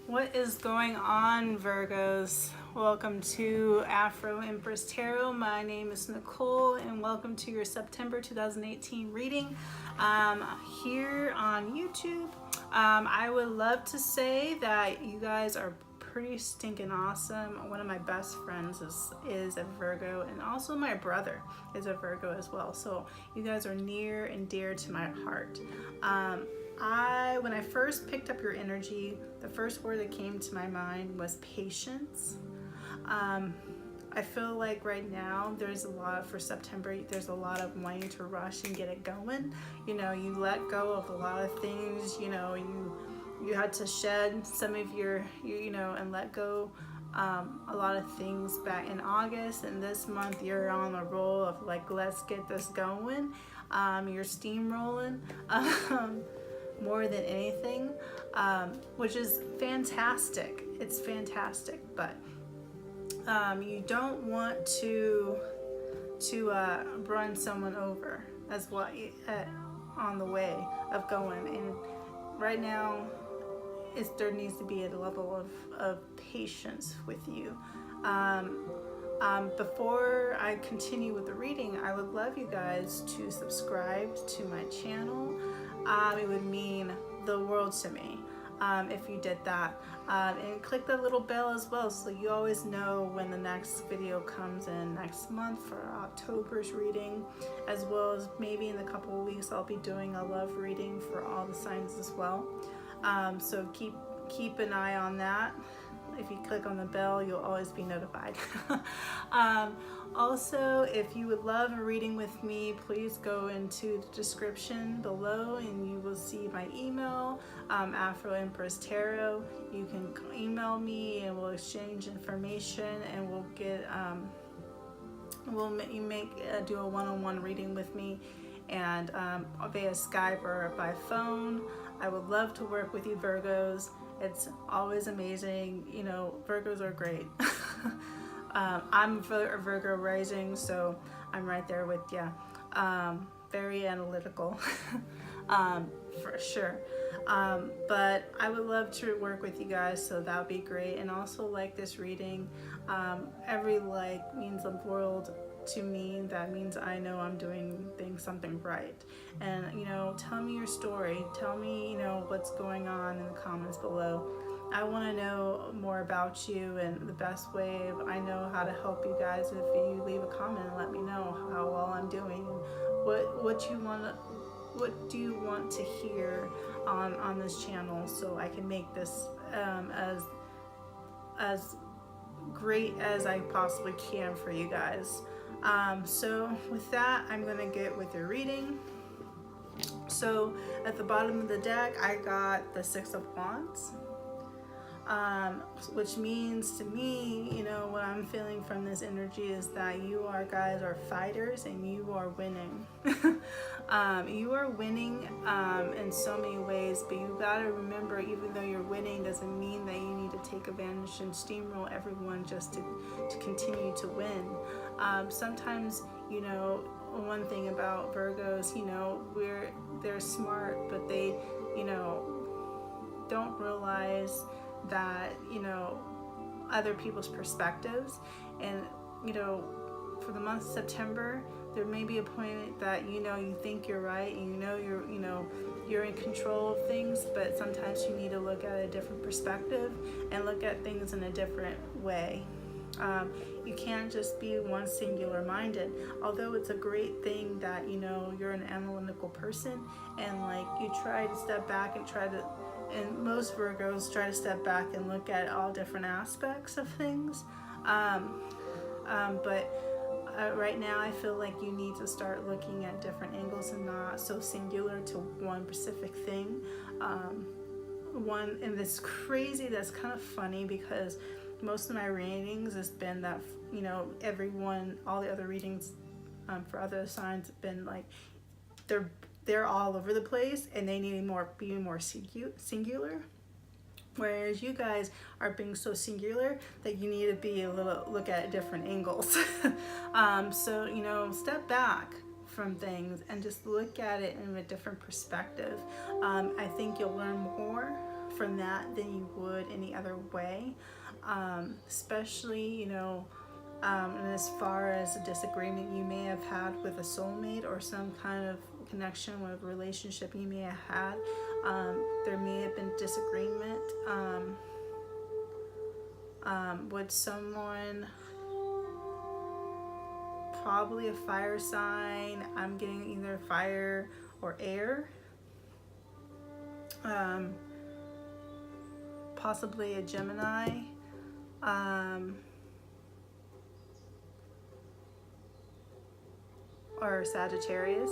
What is going on, Virgos? Welcome to Afro Empress Tarot. My name is Nicole and welcome to your September 2018 reading here on YouTube. I would love to say that you guys are pretty stinking awesome. One of my best friends is a Virgo, and also my brother is a Virgo as well. So you guys are near and dear to my heart. When I first picked up your energy, the first word that came to my mind was patience. I feel like right now there's a lot for September, there's a lot of wanting to rush and get it going. You know, you let go of a lot of things, you know, you had to shed some of your, and let go a lot of things back in August, and this month you're on a roll of like, let's get this going. You're steamrolling. More than anything, which is fantastic. It's fantastic, but you don't want to run someone over as what on the way of going. And right now, there needs to be a level of patience with you. Before I continue with the reading, I would love you guys to subscribe to my channel. It would mean the world to me if you did that. And click the little bell as well, so you always know when the next video comes in next month for October's reading, as well as maybe in a couple of weeks I'll be doing a love reading for all the signs as well. So keep an eye on that. If you click on the bell, you'll always be notified. Also, if you would love a reading with me, please go into the description below and you will see my email, Afro Empress Tarot. You can email me and we'll exchange information, and we'll get do a one-on-one reading with me, and via Skype or by phone. I would love to work with you, Virgos. It's always amazing. You know, Virgos are great. I'm a Virgo rising, so I'm right there with you. Very analytical, for sure. But I would love to work with you guys, so that would be great. And also, like this reading, every like means the world to me. That means I know I'm doing something right. And you know, tell me your story. Tell me, you know, what's going on in the comments below. I want to know more about you, and the best way I know how to help you guys if you leave a comment and let me know how well I'm doing, and what do you want to hear on this channel, so I can make this as great as I possibly can for you guys. So with that, I'm gonna get with your reading. So at the bottom of the deck, I got the Six of Wands, which means to me, you know, what I'm feeling from this energy is that you guys are fighters, and you are winning. You are winning in so many ways, but you gotta remember, even though you're winning doesn't mean that you need to take advantage and steamroll everyone just to continue to win. Sometimes, you know, one thing about Virgos, you know, they're smart, but they, you know, don't realize that, you know, other people's perspectives. And you know, for the month of September, there may be a point that, you know, you think you're right, and you know you're in control of things, but sometimes you need to look at a different perspective and look at things in a different way. You can't just be one singular minded, although it's a great thing that, you know, you're an analytical person, and like you try to step back and most Virgos try to step back and look at all different aspects of things. But right now I feel like you need to start looking at different angles and not so singular to one specific thing. And it's crazy, that's kind of funny, because most of my readings has been that, you know, all the other readings for other signs have been like they're all over the place, and they need to be more singular. Whereas you guys are being so singular that you need to be look at different angles. So, you know, step back from things and just look at it in a different perspective. I think you'll learn more from that than you would any other way, especially, you know, and as far as a disagreement you may have had with a soulmate or some kind of connection with a relationship you may have had. There may have been disagreement with someone, probably a fire sign. I'm getting either fire or air. Possibly a Gemini. Or Sagittarius.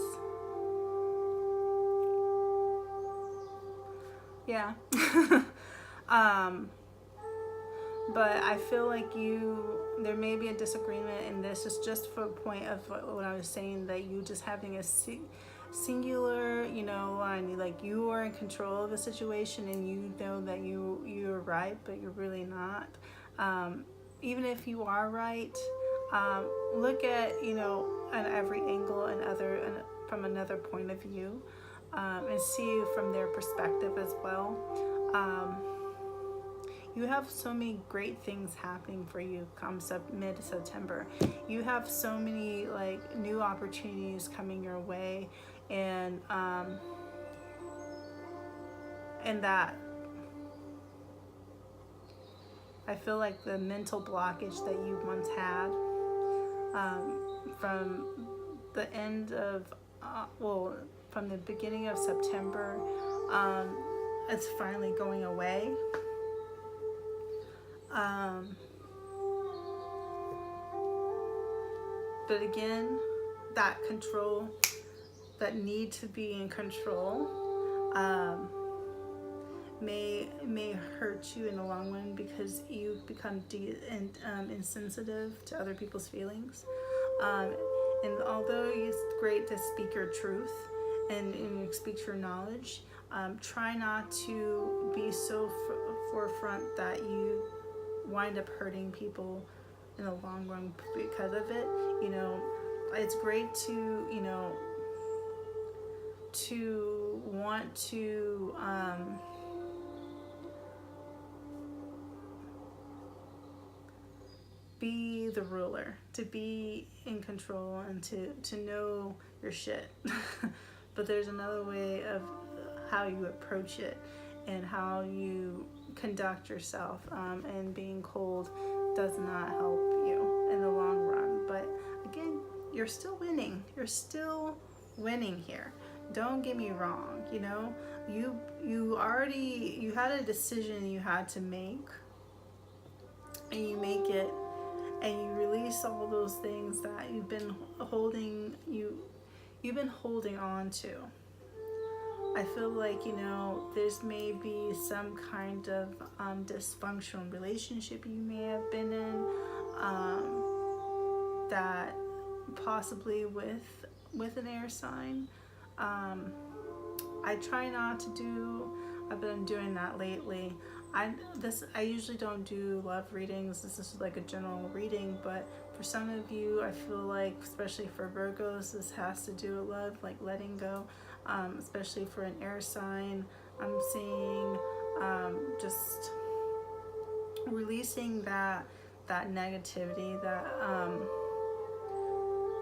Yeah. But I feel like there may be a disagreement, and this is just for a point of what I was saying, that you just having a singular, you know, and like you are in control of the situation, and you know that you're right, but you're really not. Even if you are right, look at, you know, at every angle and from another point of view, and see from their perspective as well. You have so many great things happening for you come mid-September. You have so many like new opportunities coming your way, and that I feel like the mental blockage that you once had from the end of from the beginning of September, it's finally going away. But again, that control, that need to be in control, may hurt you in the long run, because you become insensitive to other people's feelings. And although it's great to speak your truth and speak your knowledge, try not to be so forefront that you wind up hurting people in the long run because of it. You know, it's great to, you know, to want to be the ruler, to be in control, and to know your shit. But there's another way of how you approach it and how you conduct yourself, and being cold does not help you in the long run. But again, you're still winning. You're still winning here. Don't get me wrong. You know, you had a decision you had to make, and you make it, and you release all those things that you've been holding on to. I feel like, you know, there's maybe some kind of dysfunctional relationship you may have been in, that possibly with an air sign. I try not to do. I've been doing that lately. I usually don't do love readings. This is like a general reading, but for some of you, I feel like, especially for Virgos, this has to do with love, like letting go. Especially for an air sign, I'm seeing just releasing that negativity that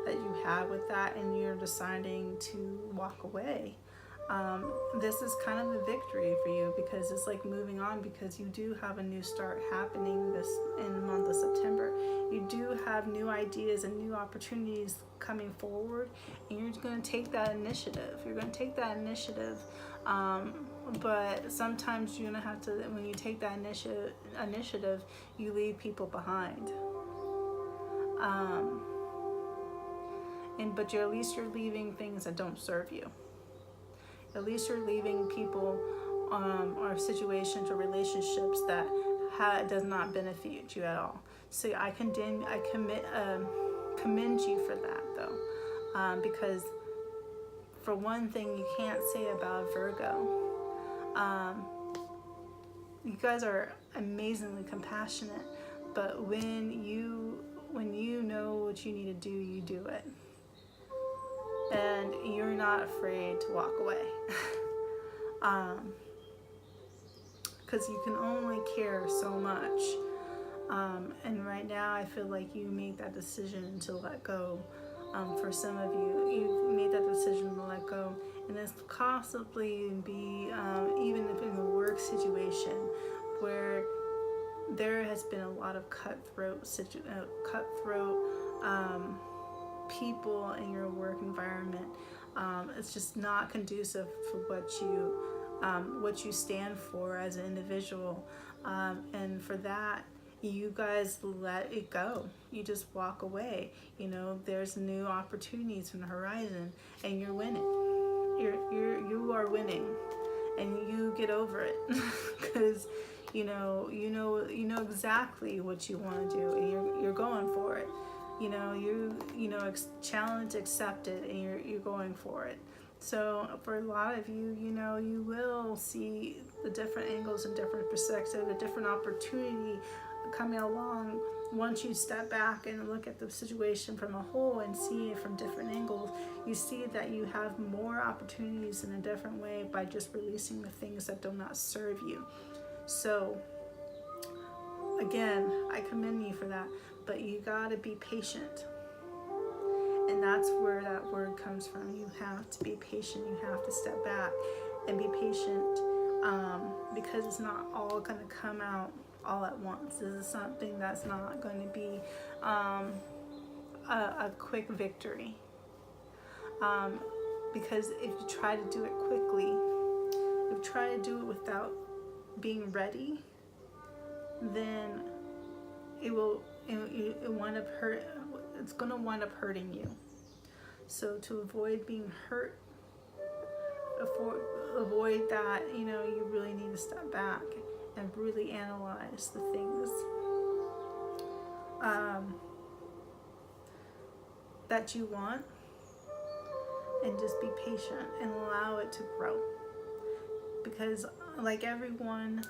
you have with that, and you're deciding to walk away. This is kind of a victory for you, because it's like moving on, because you do have a new start happening in the month of September. You do have new ideas and new opportunities coming forward, and you're going to take that initiative. But sometimes you're going to have to, when you take that initiative, you leave people behind. But at least you're leaving things that don't serve you. At least you're leaving people or situations or relationships that does not benefit you at all. So I commend you for that, though, because for one thing, you can't say about Virgo. You guys are amazingly compassionate, but when you know what you need to do, you do it. And you're not afraid to walk away. because you can only care so much. And right now I feel like you made that decision to let go. For some of you, you've made that decision to let go, and this could possibly be even if in a work situation where there has been a lot of cutthroat people in your work environment. It's just not conducive for what you stand for as an individual, and for that, you guys let it go. You just walk away. There's new opportunities on the horizon, and you're winning. You are winning, and you get over it because you know exactly what you want to do, and you're going for it. Challenge accepted, and you're going for it. So for a lot of you, you will see the different angles and different perspectives, a different opportunity coming along once you step back and look at the situation from a whole and see it from different angles. You see that you have more opportunities in a different way by just releasing the things that do not serve you. So again, I commend you for that, but you got to be patient. And that's where that word comes from. You have to be patient. You have to step back and be patient, because it's not all going to come out all at once. This is something that's not going to be a quick victory. Because if you try to do it quickly, if you try to do it without being ready, then it wind up hurt. It's going to wind up hurting you. So to avoid being hurt, avoid that, you really need to step back and really analyze the things that you want, and just be patient and allow it to grow. Because like everyone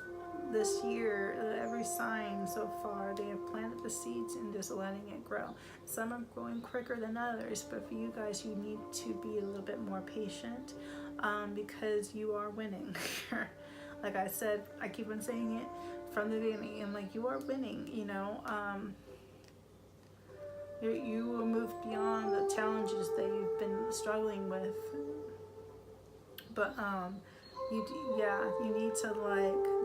this year, every sign so far, they have planted the seeds and just letting it grow. Some are growing quicker than others, but for you guys, you need to be a little bit more patient, because you are winning. Like I said, I keep on saying it from the beginning, and like, you are winning. You will move beyond the challenges that you've been struggling with, but you need to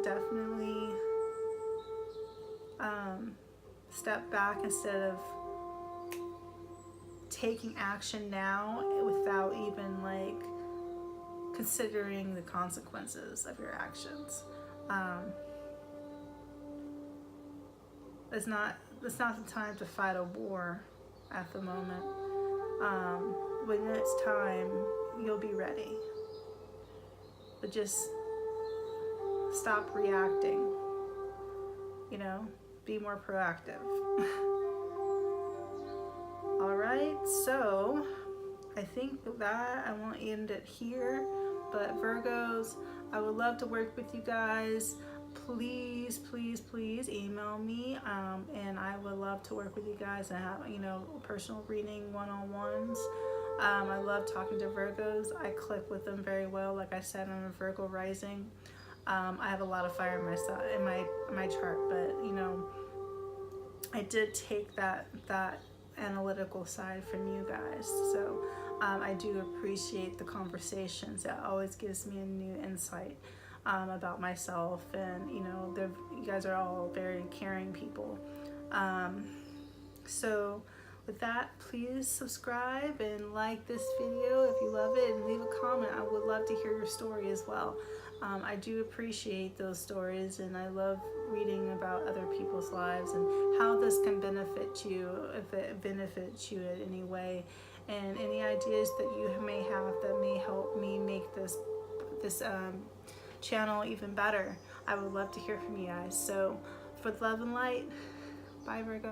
definitely step back instead of taking action now without even considering the consequences of your actions. It's not the time to fight a war at the moment. When it's time, you'll be ready. But just stop reacting. Be more proactive. All right, so I think that I won't end it here. But Virgos, I would love to work with you guys. Please, please, please email me, and I would love to work with you guys and have personal reading one-on-ones. I love talking to Virgos. I click with them very well. Like I said, I'm a Virgo rising. I have a lot of fire in my chart, but I did take that analytical side from you guys. So I do appreciate the conversations. That always gives me a new insight about myself, and you guys are all very caring people. So with that, please subscribe and like this video if you love it, and leave a comment. I would love to hear your story as well. I do appreciate those stories, and I love reading about other people's lives and how this can benefit you, if it benefits you in any way, and any ideas that you may have that may help me make this channel even better. I would love to hear from you guys. So for love and light, bye Virgo.